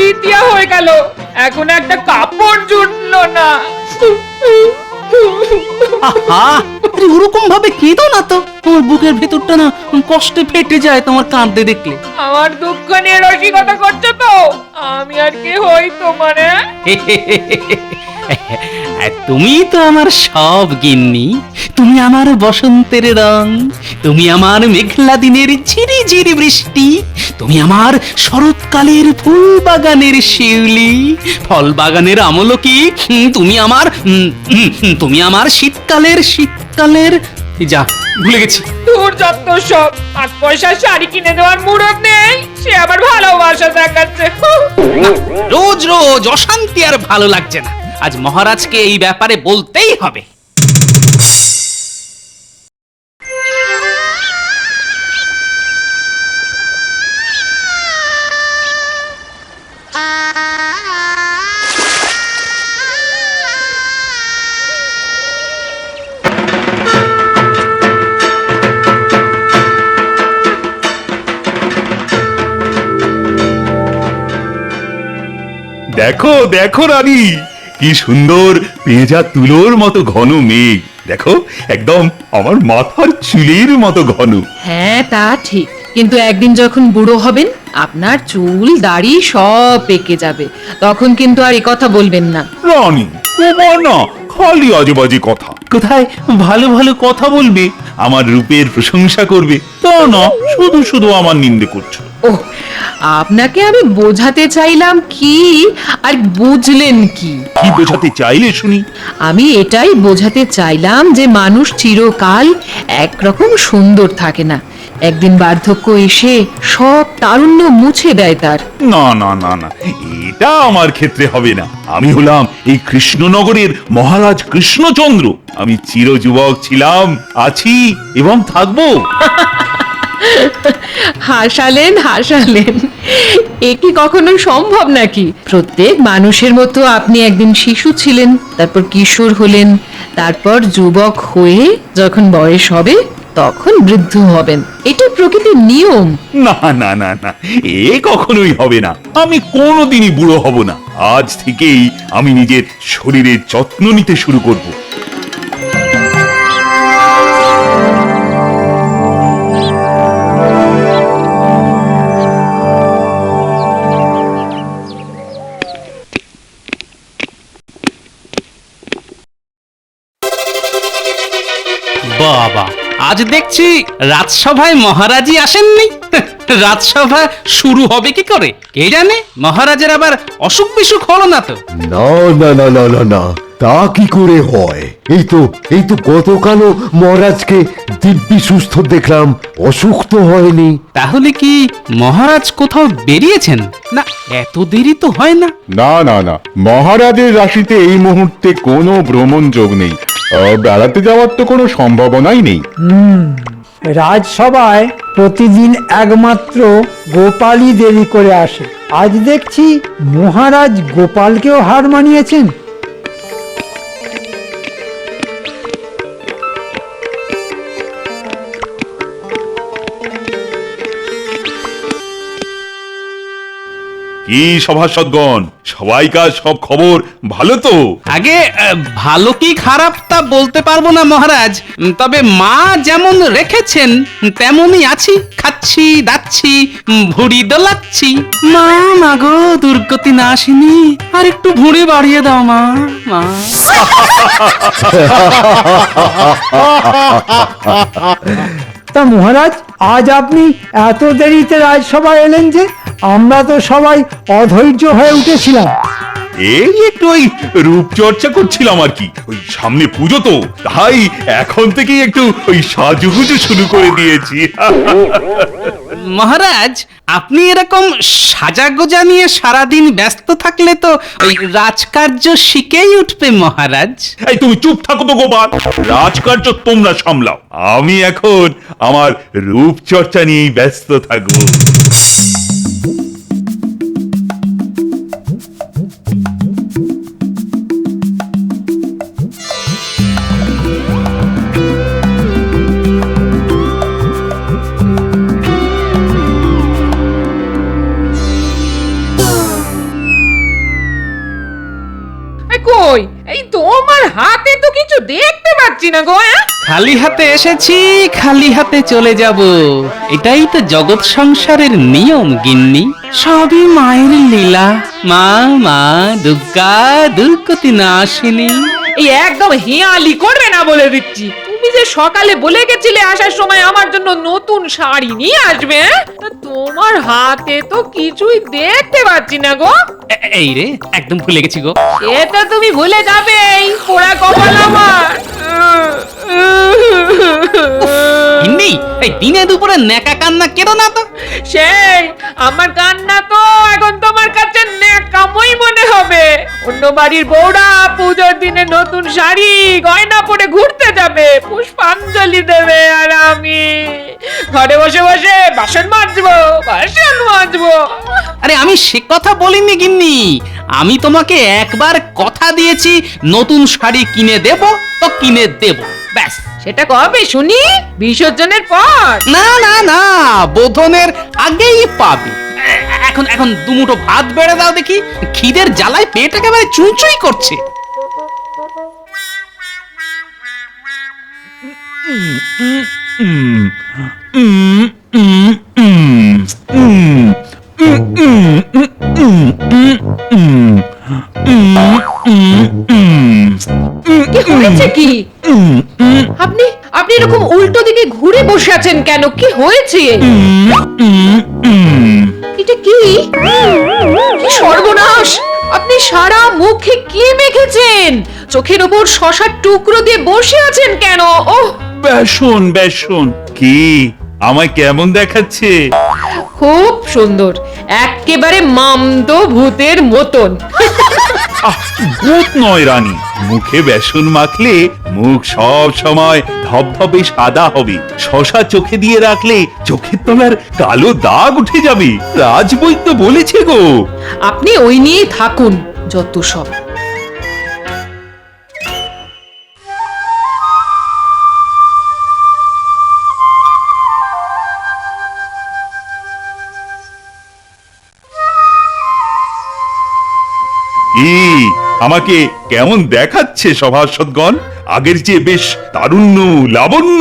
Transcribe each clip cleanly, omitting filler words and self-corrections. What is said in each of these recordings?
দ্বিতীয় হয়ে গেল, এখন একটা কাপড় জুটলো না। আহা, আরে ওরকম ভাবে কেঁদো না তো, তোমার বুকের ভেতরটা না কষ্টে ফেটে যায় তোমার কাঁদতে দেখলে। আমার দুঃখ নিয়ে রসিকতা করছো তো? আমি আর কি হই তোমার? তুমি তো আমার সব গিন্নি, তুমি আমার বসন্তের রং, তুমি আমার মেঘলা দিনের ঝিরি ঝিরি বৃষ্টি, তুমি আমার শরৎকালের ফুল বাগানের শিউলি, ফল বাগানের আমলকি, তুমি আমার শীতকালের যা ভুলে গেছি। দূর যত সব, 5 পয়সার শাড়ি কিনে দেওয়ার মুরত নেই, সে আবার ভালোবাসা দেখাচ্ছে। রোজ রোজ অশান্তি আর ভালো লাগছে না, আজ মহারাজকে এই ব্যাপারে বলতেই হবে। দেখো দেখো রানী, কি সুন্দর পেঁজা তুলোর মতো ঘন মেঘ। দেখো, একদম আমার মাথার চুলের মতো ঘন। হ্যাঁ তা ঠিক, কিন্তু একদিন যখন বুড়ো হবেন আপনার চুল দাড়ি সব পেকে যাবে, তখন কিন্তু আর এ কথা বলবেন না। রানী, তোমার না খালি আজে বাজে কথা। কোথায় ভালো ভালো কথা বলবে, আমার রূপের প্রশংসা করবে, তা না শুধু শুধু আমার নিন্দে করছো। ওহ, আপনাকে আমি বোঝাতে চাইলাম কি আর বুঝলেন কি? কি বোঝাতে চাইলে শুনি? আমি এটাই বোঝাতে চাইলাম যে মানুষ চিরকাল একরকম সুন্দর থাকে না, একদিন বার্ধক্য এসে সব তারুণ্য মুছে দেয় তার। না না না না, এটা আমার ক্ষেত্রে হবে না। আমি হলাম এই কৃষ্ণনগরের মহারাজ কৃষ্ণচন্দ্র। আমি চিরযুবক ছিলাম, আছি এবং থাকবো। হাসালেন হাসালেন, এ কি কখনো সম্ভব নাকি? প্রত্যেক মানুষের মতো আপনি একদিন শিশু ছিলেন, তারপর কিশোর হলেন, তারপর যুবক হয়ে যখন বয়স হবে তখন বৃদ্ধ হবেন। এটা প্রকৃতির নিয়ম। না না না না, এ কখনোই হবে না। আমি কোনোদিনই বুড়ো হব না। আজ থেকেই আমি নিজের শরীরের যত্ন নিতে শুরু করব। বাবা, আজ দেখছি রাজসভায় মহারাজই আসেননি। রাজসভা শুরু হবে কি করে কে জানে? মহারাজের আবার অসুখ বিসুখ হলো না তো? না না না না না না, তা কি করে হয়? এই তো গতকালও মহারাজকে দিব্যি সুস্থ দেখলাম, অসুখ তো হয়নি। তাহলে কি মহারাজ কোথাও বেরিয়েছেন? না, এত দেরি তো হয় না। না না না, মহারাজের রাশিতে এই মুহূর্তে কোনো ভ্রমণ যোগ নেই। বেড়াতে যাওয়ার তো কোনো সম্ভাবনাই নেই। রাজসভায় প্রতিদিন একমাত্র গোপালই দেরি করে আসে, আজ দেখছি মহারাজ গোপালকেও হার মানিয়েছেন। কি সভাসদগণ, সবাইকার সব খবর ভালো তো? আগে ভালো কি খারাপ তা বলতে পারবো না মহারাজ, তবে মা যেমন রেখেছেন তেমনই আছি, খাচ্ছি দাচ্ছি, ভুঁড়ি দোলাচ্ছি। মা মাগো, দুর্গতি না আসেনি, আর একটু ভুঁড়ি বাড়িয়ে দাও মা। মা তা মহারাজ, আজ আপনি এত দেরিতে রাজসভায় এলেন যে? আমরা তো সবাই অধৈর্য হয়ে উঠেছিলাম। এই একটু ওই রূপচর্চা করছিলাম আর কি। ওই সামনে পুজো তো, তাই এখন থেকেই একটু ওই সাজুগুজু শুরু করে দিয়েছি। মহারাজ, আপনি এরকম সাজাগোজা নিয়ে সারাদিন ব্যস্ত থাকলে তো ওই রাজকার্য শিখেই উঠবে মহারাজ। এই তুমি চুপ থাকো তো গোপাল, রাজকার্য তোমরা সামলাও। আমি এখন আমার রূপচর্চা নিয়েই ব্যস্ত থাকবো। কই? এই তোমার হাতে তো কিছু দেখতে পাচ্ছি না গো। খালি হাতে এসেছি, খালি হাতে চলে যাব, এটাই তো জগৎ সংসারের নিয়ম গিন্নি। সবই মায়ের লীলা। মা মা দুর্গা দুর্গতি না আসেনি। এই একদম হেয়ালি করবে না বলে দিচ্ছি। তুমি যে সকালে বলে গেছিলে আসার সময় আমার জন্য নতুন শাড়ি নিয়ে আসবে, তা তোমার হাতে তো কিছুই দেখতে পাচ্ছি না গো। এই রে, একদম ভুলে গেছি গো। এটা তুমি ভুলে যাবেই, পোড়া কপাল আমার। গিন্নি, এই দিনে দুপুরে নেকা কান্না কেঁদো না তো। সেই আমার কান্না তো এখন তোমার কাছে ন্যাকামই মনে হবে। অন্য বাড়ির বউরা পুজোর দিনে নতুন শাড়ি গয়না পরে ঘুরতে যাবে, পুষ্পাঞ্জলি দেবে, আর আমি ঘরে বসে বসে বাসন মাজবো। আরে আমি সে কথা বলিনি গিন্নি, আমি তোমাকে একবার কথা দিয়েছি নতুন শাড়ি কিনে দেব তো কিনে দেব, ব্যাস। সেটা কবে শুনি? বিসর্জনের পর? না না না, বোধনের আগেই পাবে। এখন এখন দুমুঠো ভাত বেড়ে দাও দেখি, খিদের জ্বালায় পেট একেবারে চুঁচুই করছে। কি হয়েছে কি? আপনি আপনি এরকম উল্টো দিকে ঘুরে বসে আছেন কেন? কি হয়েছে? এটা কি? কি সর্বনাশ! আপনি সারা মুখে কি মেখেছেন? চোখের ওপর শশার টুকরো দিয়ে বসে আছেন কেন? ওহ, বেসন বেসন। কি আমায় কেমন দেখাচ্ছে? খুব সুন্দর, একেবারে মামদো ভূতের মতন। আহ, ভূত নয় রানী, মুখে বেসন মাখলে মুখ সব সময় ধবধবে সাদা হবে। শশা চোখে দিয়ে রাখলে চোখের তলার কালো দাগ উঠে যাবে। রাজবৈদ্য বলেছে গো। আপনি ওই নিয়েই থাকুন, যত সব। কি আমাকে কেমন দেখাচ্ছে সভাসদগণ? আগের চেয়ে বেশ তারুণ্য লাবণ্য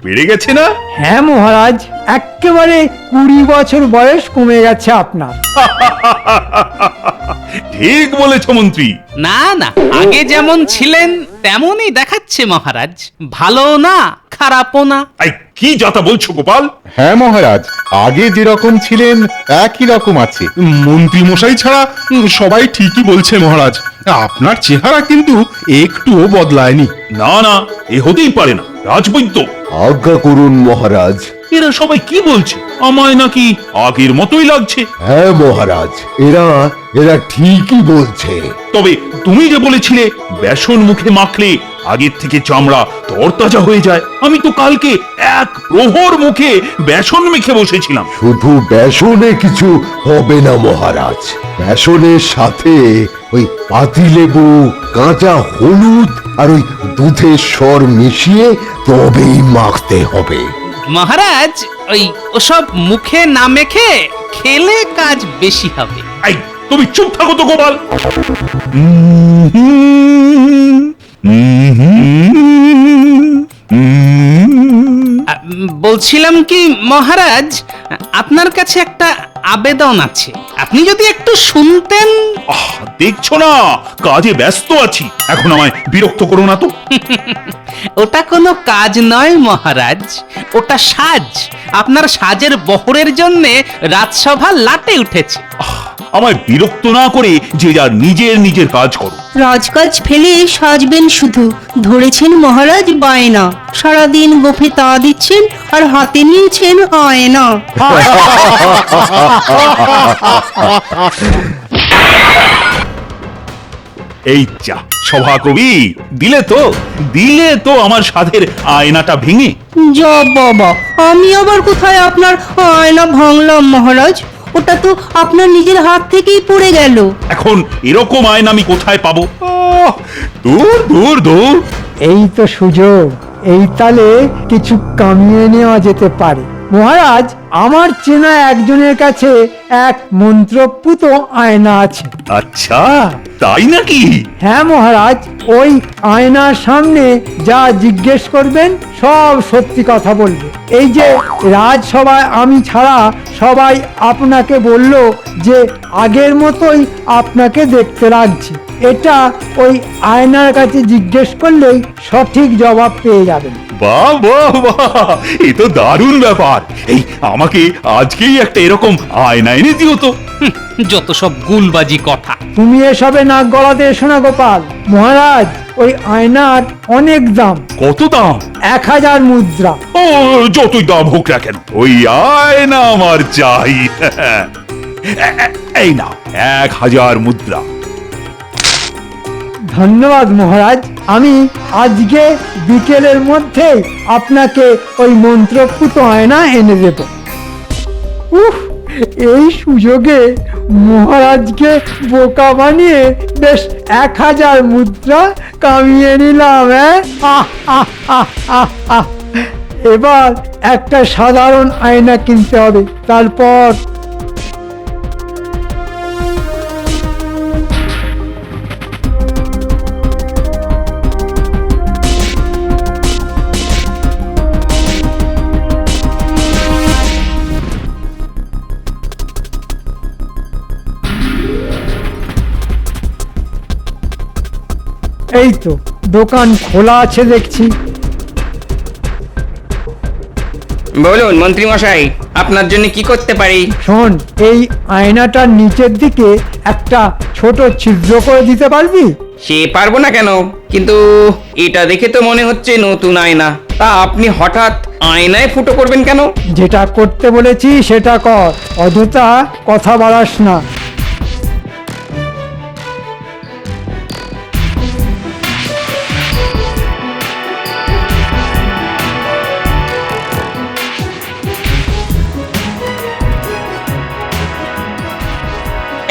বেড়ে গেছে না? হ্যাঁ মহারাজ, একেবারে 20 বছর বয়স কমে গেছে আপনার। ঠিক বলেছ মন্ত্রী। না না, আগে যেমন ছিলেন তেমনই দেখাচ্ছে মহারাজ, ভালো না খারাপও না। আই কি যাতা বলছো গোপাল? হ্যাঁ মহারাজ, আগে যেরকম ছিলেন একই রকম আছে। মন্ত্রী মশাই ছাড়া সবাই ঠিকই বলছে মহারাজ, আপনার চেহারা কিন্তু একটুও বদলায়নি। না না, এ হতেই পারে না। রাজবৈদ্য, আজ্ঞা করুন মহারাজ। এরা সবাই কি বলছে? আমায় নাকি আগের মতোই লাগছে। হ্যাঁ মহারাজ, এরা ঠিকই বলছে। তবে তুমি যে বলেছিলে বেসন মুখে মাখলে আগের থেকে চামড়া তরতাজা হয়ে যায়, আমি তো কালকে এক প্রহর মুখে বেসন মেখে বসেছিলাম। শুধু বেসনে কিছু হবে না মহারাজ, বেসনের সাথে ওই পাতিলেবু, কাঁচা হলুদ আর ওই দুধের স্বর মিশিয়ে তবেই মাখতে হবে। মহারাজ, ওই ওসব মুখে না মেখে খেলে কাজ বেশি হবে। আই তুমি চুপ থাকো তো গোপাল। বলছিলাম কি মহারাজ, আপনার কাছে একটা আবেদন আছে, আপনি যদি একটু শুনতেন। আহ, দেখছো না কাজে ব্যস্ত আছি, এখন আমায় বিরক্ত করো না তো। ওটা কোনো কাজ নয় মহারাজ, ওটা সাজ। আপনার সাজের বহরের জন্যে রাজসভা লাটে উঠেছে। আমায় বিরক্ত না করে যে যার নিজের নিজের কাজ করো। রাজকাজ ফেলে সাজবেন শুধু, ধরেছেন মহারাজ বায়না, সারাদিন গোফে তা দিচ্ছেন আর হাতে নিয়েছেন আয়না। এই যা সভাকবি, দিলে তো আমার সাধের আয়নাটা ভেঙে। যা বাবা, আমি আবার কোথায় আপনার আয়না ভাঙলাম মহারাজ? ওটা তো আপনার নিজের হাত থেকেই পড়ে গেল। এখন এরকম আয়না আমি কোথায় পাবো? দূর দূর দূর। এই তো সুযোগ, এই তালে কিছু কামিয়ে নেওয়া যেতে পারে। মহারাজ, আমার চেনা একজনের কাছে এক মন্ত্রপুত আয়না আছে। আচ্ছা, তাই নাকি? হ্যাঁ মহারাজ, ওই আয়নার সামনে যা জিজ্ঞেস করবেন সব সত্যি কথা বলবে। এই যে রাজসভায় আমি ছাড়া সবাই আপনাকে বলল যে আগের মতোই আপনাকে দেখতে লাগছে, এটা ওই আয়নার কাছে জিজ্ঞেস করলেই সঠিক জবাব পেয়ে যাবেন। বাহ বাহ বাহ, এ তো দারুণ ব্যাপার। এই আমাকে আজকেই একটা এরকম আয়না এনে দিও তো। হুঁ, যত সব গুলবাজি কথা। তুমি এসবে নাক গলাতে এসো না গোপাল। মহারাজ, ওই আয়নার অনেক দাম। কত দাম? 1000 মুদ্রা। ও, যতই দাম হোক না কেন, ওই আয়না আমার চাই। এই নাও 1000 মুদ্রা। ধন্যবাদ মহারাজ, আমি আজকে বিকেলের মধ্যে আপনাকে ওই মন্ত্রপুত আয়না এনে দেব। উফ, এই সুযোগে মহারাজকে বোকা বানিয়ে বেশ 1000 মুদ্রা কামিয়ে নিলাম। এবার একটা সাধারণ আয়না কিনতে হবে, তারপর এই তো দোকান খোলা আছে দেখছি। বলুন মন্ত্রী মশাই, আপনার জন্য কি করতে পারি? শোন, এই আয়নাটার নিচের দিকে একটা ছোট ছিদ্র করে দিতে পারবি? সে পারবো না কেন, কিন্তু এটা দেখে তো মনে হচ্ছে নতুন আয়না। তা আপনি হঠাৎ আয়নায় ফুটো করবেন কেন? যেটা করতে বলেছি সেটা কর, অযথা কথা বাড়াস না।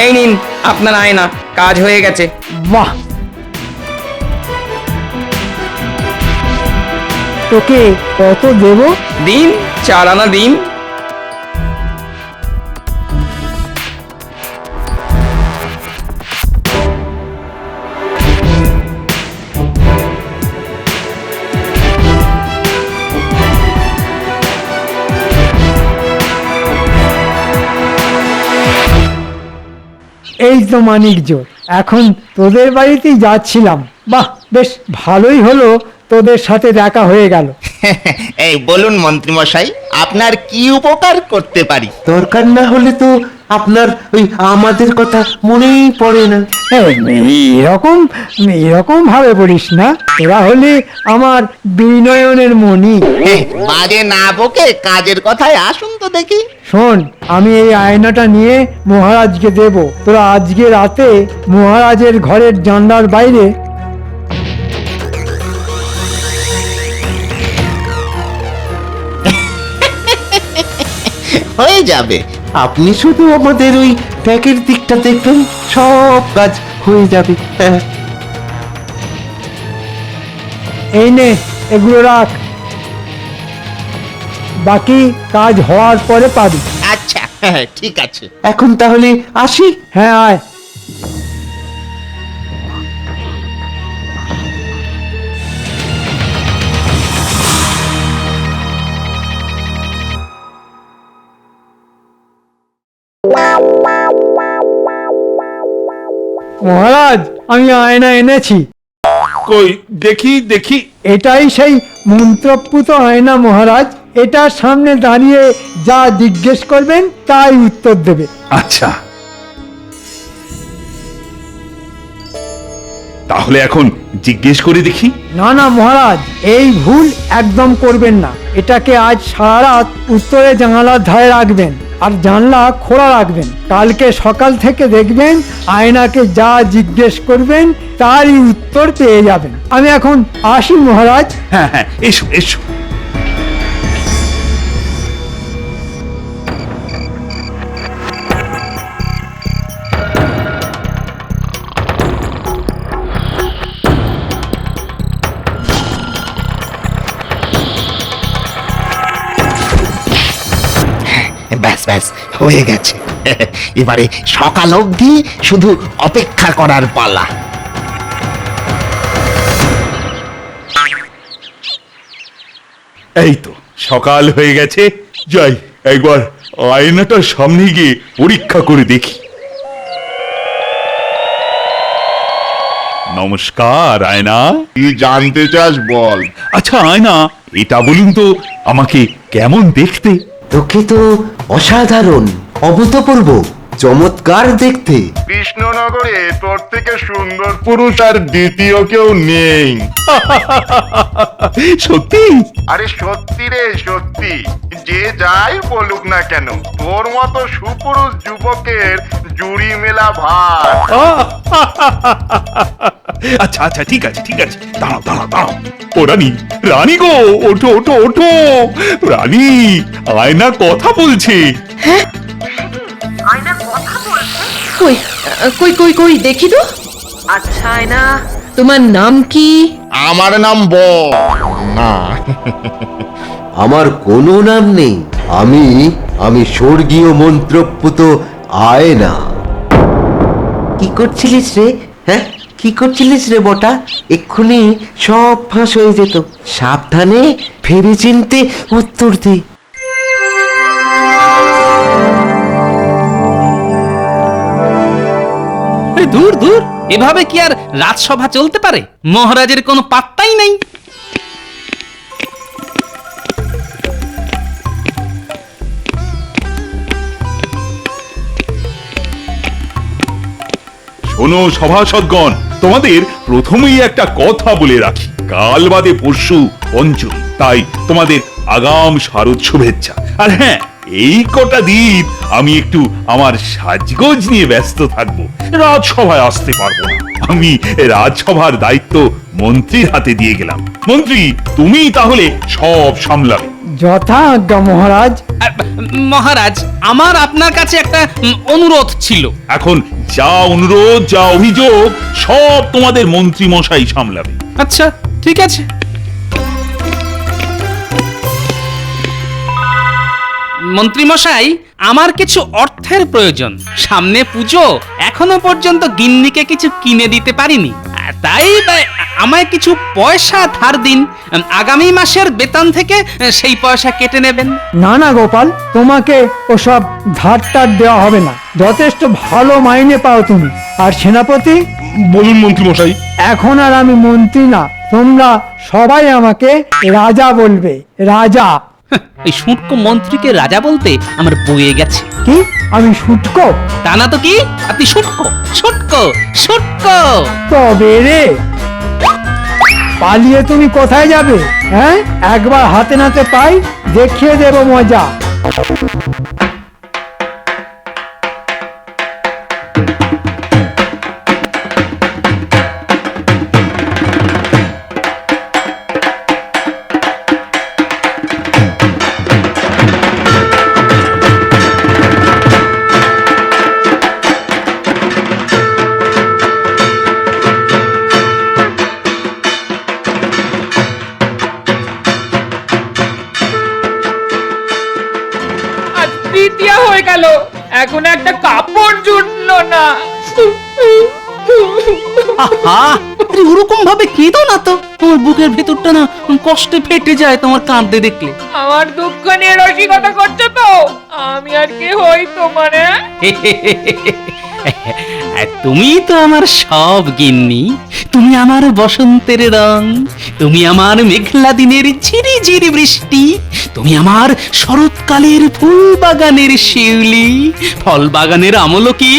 এই নিন আপনার আয়না, কাজ হয়ে গেছে। বাহ, তোকে কত দেব? দিন 4 আনা দিন। এই তো মানিক জোর, এখন তোদের বাড়িতেই যাচ্ছিলাম। বাহ, বেশ ভালোই হলো তোদের সাথে দেখা হয়ে গেল। এই বলুন মন্ত্রী মশাই, আপনার কি উপকার করতে পারি? দরকার না হলে তো আপনার ওই আমাদের কথা মনেই পড়ে না। এরকম ভাবে বলিস না, এরা হলে আমার বিনয়নের মণি। বাজে না বকে কাজের কথায় আসুন তো দেখি। শোন, আমি এই আয়নাটা নিয়ে মহারাজকে দেব। তোরা আজকে রাতে মহারাজের ঘরের জানলার বাইরে হয়ে যাবে। আপনি শুধু আমাদের ওই ট্যাগের দিকটা দেখবেন, সব কাজ হয়ে যাবে। এই নে, এগুলো রাখ, বাকি কাজ হওয়ার পরে পাবি। আচ্ছা, হ্যাঁ ঠিক আছে। এখন তাহলে আসি। হ্যাঁ, আয়। মহারাজ, আমি আয়না এনেছি। কই দেখি দেখি। এটাই সেই মন্ত্রপুত আয়না মহারাজ। এটার সামনে দাঁড়িয়ে যা জিজ্ঞেস করবেন তাই উত্তর দেবে। আচ্ছা, তাহলে এখন জিজ্ঞেস করে দেখি। না না মহারাজ, এই ভুল একদম করবেন না। এটাকে আজ সারা রাত উত্তরে জানালার ধারে রাখবেন আর জানলা খোলা রাখবেন। কালকে সকাল থেকে দেখবেন আয়নাকে যা জিজ্ঞেস করবেন তারই উত্তর পেয়ে যাবেন। আমি এখন আসি মহারাজ। হ্যাঁ হ্যাঁ, এসো এসো। ব্যাস হয়ে গেছে। এবারে সকাল অবধি শুধু অপেক্ষা করার পালা। এই তো সকাল হয়ে গেছে, যাই একবার আয়নাটার সামনে গিয়ে পরীক্ষা করে দেখি। নমস্কার আয়না। কি জানতে চাস বল। আচ্ছা আয়না, এটা বলুন তো আমাকে কেমন দেখতে? তোকে তো অসাধারণ, অভূতপূর্ব, চমৎকার দেখতে। কৃষ্ণনগরে তোর থেকে সুন্দর পুরুষ আর দ্বিতীয় কেউ নেই। সত্যি? আরে সত্যি রে সত্যি, যে যাই বলুক না কেন তোর মতো সুপুরুষ যুবকের জুড়ি মেলা ভার। আচ্ছা আচ্ছা, ঠিক আছে ঠিক আছে, দাঁড়াও দাঁড়াও দাঁড়াও। ও রানী, রানী গো, ওঠো ওঠো ওঠো। রানী, আয়না কথা বলছে। কই কই কই কই দেখি তো। আচ্ছা আয়না, তোমার নাম কি? আমার নাম না। আমার কোনো নাম নেই। আমি স্বর্গীয় মন্ত্রপুত আয়না। কি করছিলিস রে? হ্যাঁ, কি করছিলিস রে বটা? এক্ষুনি সব ফাঁস হয়ে যেত। সাবধানে ভেবে চিনতে উত্তর দে। দূর দূর, এভাবে কি আর রাজসভা চলতে পারে? মহারাজের কোনো পাত্তাই নেই। শোনো সভাসদগণ, তোমাদের প্রথমেই একটা কথা বলে রাখি। কাল বাদে পরশু পঞ্চমী, তাই তোমাদের আগাম শারদ শুভেচ্ছা। আর হ্যাঁ, এই কটা দিন আমি একটু আমার সাজগোজ নিয়ে ব্যস্ত থাকবো, রাজসভায় আসতে পারবো না। আমি রাজসভার দায়িত্ব মন্ত্রীর হাতে দিয়ে গেলাম। মন্ত্রী, তুমি তাহলে সব সামলাবে। যথা আজ্ঞা মহারাজ। মহারাজ, আমার আপনার কাছে একটা অনুরোধ ছিল। এখন যা অনুরোধ, যা অভিযোগ, সব তোমাদের মন্ত্রী মশাই সামলাবে। আচ্ছা ঠিক আছে। মন্ত্রী মশাই, আমার কিছু অর্থের প্রয়োজন। সামনে পুজো, এখনো পর্যন্ত গিন্নিকে কিছু কিনে দিতে পারিনি, তাই আমায় কিছু পয়সা ধার দিন। আগামী মাসের বেতন থেকে সেই পয়সা কেটে নেবেন। না না গোপাল, তোমাকে ওসব ধার টার দেওয়া হবে না। যথেষ্ট ভালো মাইনে পাও তুমি। আর সেনাপতি, বলুন মন্ত্রী মশাই। এখন আর আমি মন্ত্রী না, তোমরা সবাই আমাকে রাজা বলবে। রাজা। এই শুটকো মন্ত্রীকে রাজা বলতে আমার বয়ে গেছে। কি? আমি শুটকো? তা না তো কি, আপনি শুটকো শুটকো শুটকো। তবে রে, পালিয়ে তুমি কোথায় যাবে? হ্যাঁ, একবার হাতে নাতে পাই, দেখিয়ে দেব মজা। তৃতীয়া হয়ে গেল, এখন একটা কাপড় জুটলো না। আহা, আরে ওরকম ভাবে কেঁদো না তো। তোমার বুকের ভেতরটা না কষ্টে ফেটে যায় তোমার কাঁদতে দেখলে। আমার দুঃখ নিয়ে রসিকতা করছো তো? আমি আর কি হই তোমার? তুমি তো আমার সব গিন্নি। তুমি আমার বসন্তের রং, তুমি আমার মেঘলা দিনের ঝিরি ঝিরি বৃষ্টি, তুমি আমার শরৎকালের ফুল বাগানের শিউলি, ফল বাগানের আমলকি,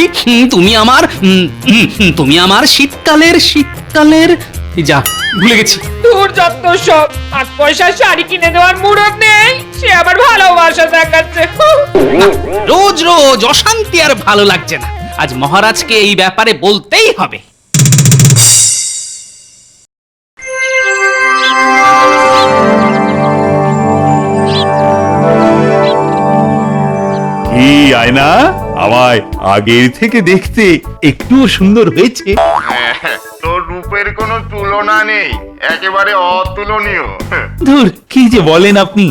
তুমি আমার শীতকালের যা ভুলে গেছি। দূর যত সব। 5 পয়সার শাড়ি কিনে দেওয়ার মুরত নেই, সে আবার ভালোবাসা দেখাচ্ছে। রোজ রোজ অশান্তি আর ভালো লাগছে না। আজ মহারাজকে এই ব্যাপারে বলতেই হবে। কি আয়না, আমায় আগের থেকে দেখতে একটুও সুন্দর হয়েছে। তোর রূপের কোনো তুলনা নেই, একেবারে অতুলনীয়। ধুর, কি যে বলেন আপনি।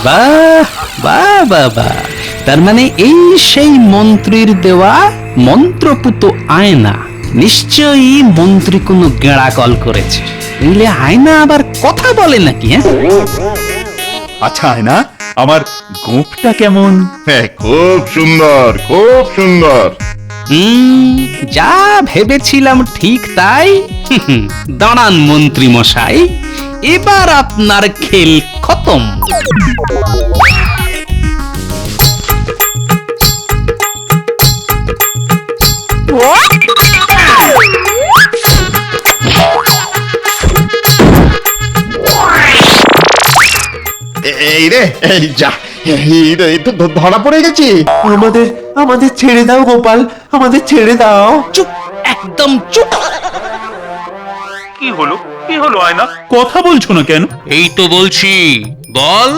বাহ বাহ বাহ বাহ, তার মানে এই সেই মন্ত্রীর দেওয়া মন্ত্রপুত আয়না। নিশ্চয়ই মন্ত্রী কোনো গেঁড়া কল করেছে, নইলে আয়না আবার কথা বলে নাকি? আচ্ছা আয়না, আমার গোঁফটা কেমন? হ্যাঁ, খুব সুন্দর, খুব সুন্দর। যা ভেবেছিলাম ঠিক তাই। দাঁড়ান মন্ত্রী মশাই, এবার আপনার খেল খতম। এই রে, এই যা, এই রে, এই তো ধরা পড়ে গেছি। আমাদের ছেড়ে দাও গোপাল, আমাদের ছেড়ে দাও। চুপ, একদম চুপ। কি হলো, কি হলো আয়না? কথা বলছো না কেন? এই তো বলছি, বল।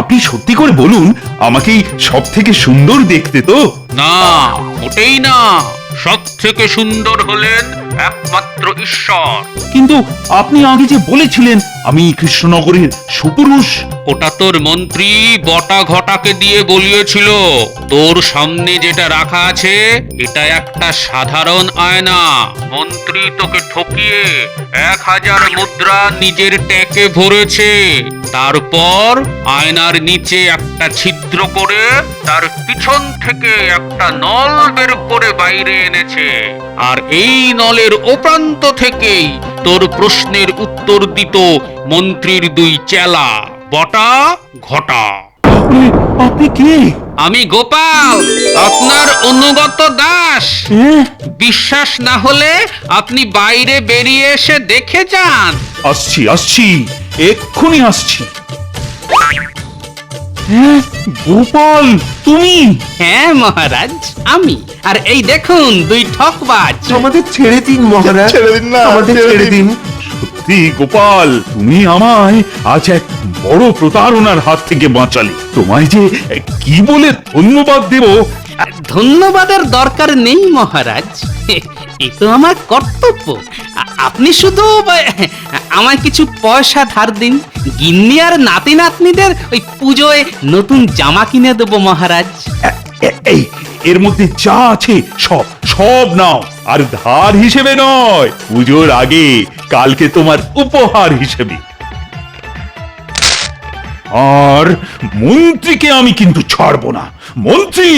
আপনি সত্যি করে বলুন, আমাকেই সব থেকে সুন্দর দেখতে তো? না, মোটেই না। সব থেকে সুন্দর হলেন একমাত্র ঈশ্বর। কিন্তু আপনি আগে যে বলেছিলেন আমি কৃষ্ণনগরের সুপুরুষ। ওটা তোর মন্ত্রী বটা ঘটাকে দিয়ে বলিয়েছিল। তোর সামনে যেটা রাখা আছে এটা একটা সাধারণ আয়না। মন্ত্রী তোকে ঠকিয়ে 1000 মুদ্রা নিজের ট্যাকে ভরেছে। তারপর আয়নার নিচে একটা ছিদ্র করে তার পিছন থেকে একটা নল বের করে বাইরে এনেছে। আর এই নলের ওপ্রান্ত থেকেই তোর প্রশ্নের উত্তর দিত মন্ত্রীর 2 চেলা, বটা ঘটা। আপনি কে? আমি গোপাল, আপনার অনুগত দাস। বিশ্বাস না হলে আপনি বাইরে বেরিয়ে এসে দেখে যান। আসছি আসছি, এক্ষুনি আসছি। গোপাল, তুমি? হ্যাঁ মহারাজ, আমি। আর এই দেখুন 2 ঠকবাজ। আমাদের ছেড়ে দিন মহারাজ, ছেড়ে দিন না, আমাদের ছেড়ে দিন। সত্যি গোপাল, তুমি আমায় আজ এক বড় প্রতারণার হাত থেকে বাঁচালে। তোমায় যে কি বলে ধন্যবাদ দেব। ধন্যবাদের দরকার নেই মহারাজ, এ তো আমার কর্তব্য। আপনি শুধু আমায় কিছু পয়সা ধার দিন। গিন্নি আর নাতি নাতনিদের ওই পুজোয় নতুন জামা কিনে দেবো মহারাজ। এই এর মধ্যে যা আছে সব সব নাও, আর ধার হিসেবে নয়, পুজোর আগে কালকে তোমার উপহার হিসেবে। আর মন্ত্রীকে আমি কিন্তু ছাড়বো না। মন্ত্রী,